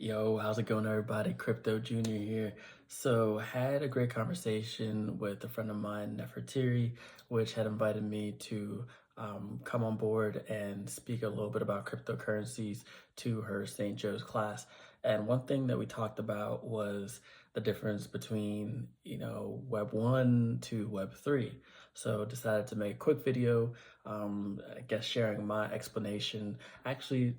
Yo, how's it going, everybody? Crypto Junior here. So, had a great conversation with a friend of mine, Nefertiri, which had invited me to come on board and speak a little bit about cryptocurrencies to her St. Joe's class. And one thing that we talked about was the difference between, Web1 to Web3. So, decided to make a quick video, I guess sharing my explanation. Actually,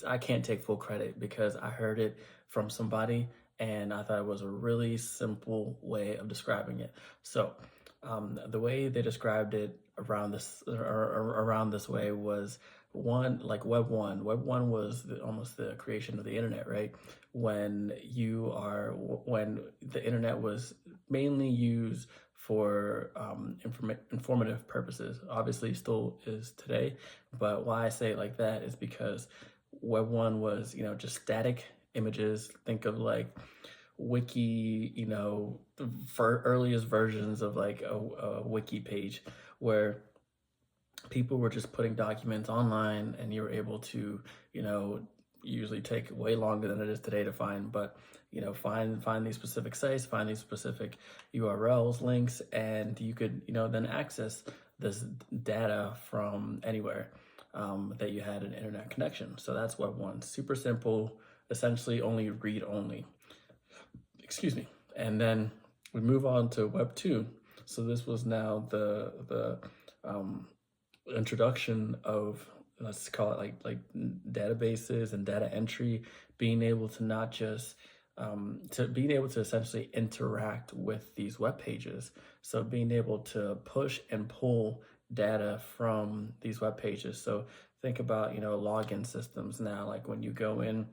I can't take full credit because I heard it from somebody and I thought it was a really simple way of describing it. So the way they described it around this way was one like Web one. Web one was almost the creation of the internet, right? When the internet was mainly used for informative purposes. Obviously, still is today, but why I say it like that is because Web one was, just static images. Think of like wiki, for earliest versions of like a wiki page where people were just putting documents online and you were able to, usually take way longer than it is today to find, but find these specific sites, find these specific URLs, links, and you could, then access this data from anywhere that you had an internet connection. So that's Web one. Super simple, essentially only read only. Excuse me. And then we move on to Web two. So this was now the introduction of, let's call it like databases and data entry, being able to not just being able to essentially interact with these web pages. So being able to push and pull data from these web pages. So think about, login systems now, like when you go in,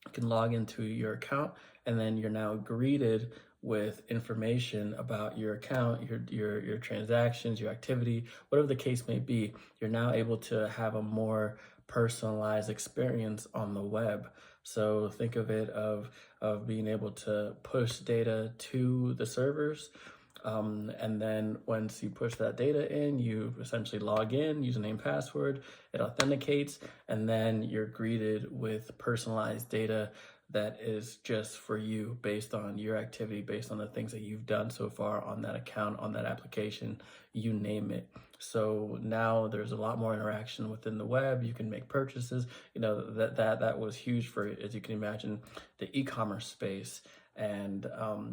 you can log into your account and then you're now greeted with information about your account, your transactions, your activity, whatever the case may be. You're now able to have a more personalized experience on the web. So think of it of being able to push data to the servers. And then once you push that data in, you essentially log in, username, password, it authenticates, and then you're greeted with personalized data that is just for you based on your activity, based on the things that you've done so far on that account, on that application, you name it. So now there's a lot more interaction within the web. You can make purchases. That was huge for, as you can imagine, the e-commerce space and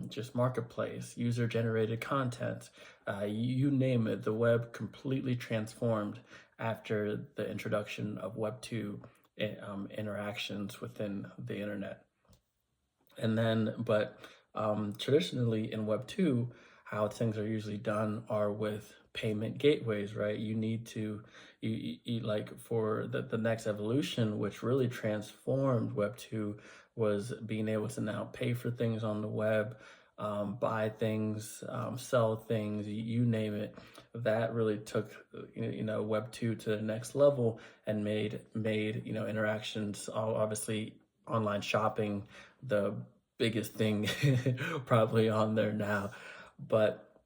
just marketplace, user-generated content, you name it. The web completely transformed after the introduction of Web 2 interactions within the internet. And then, but traditionally in Web 2, how things are usually done are with payment gateways, right? You need to, you like for the next evolution, which really transformed Web 2, was being able to now pay for things on the web, buy things, sell things, you name it. That really took, Web 2 to the next level and made, interactions, obviously online shopping, the biggest thing probably on there now. But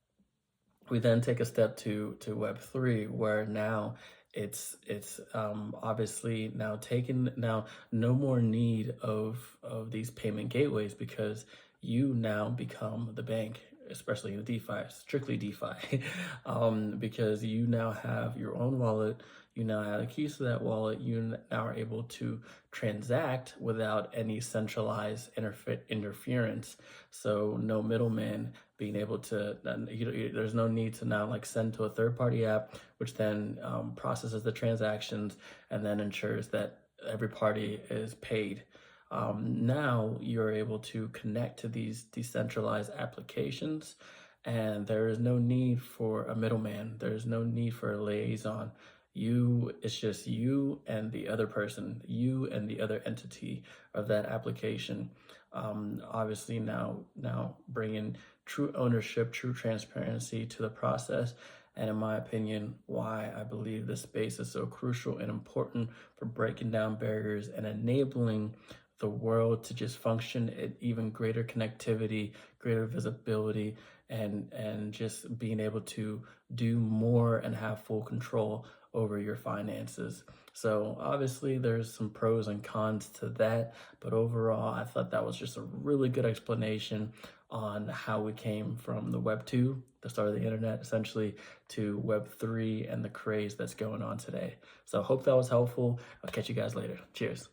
we then take a step to Web 3, where now it's obviously now taken, now no more need of these payment gateways, because you now become the bank, especially in DeFi, strictly DeFi, because you now have your own wallet. You now have the keys to that wallet. You now are able to transact without any centralized interference. So no middleman being able to, there's no need to now like send to a third-party app, which then processes the transactions and then ensures that every party is paid. Now you're able to connect to these decentralized applications, and there is no need for a middleman. There's no need for a liaison. It's just you and the other person, you and the other entity of that application. Obviously now bringing true ownership, true transparency to the process. And in my opinion, why I believe this space is so crucial and important for breaking down barriers and enabling the world to just function at even greater connectivity, greater visibility, and just being able to do more and have full control over your finances. So obviously there's some pros and cons to that, but overall I thought that was just a really good explanation on how we came from the Web 2, the start of the internet essentially, to Web 3 and the craze that's going on today. So hope that was helpful. I'll catch you guys later. Cheers.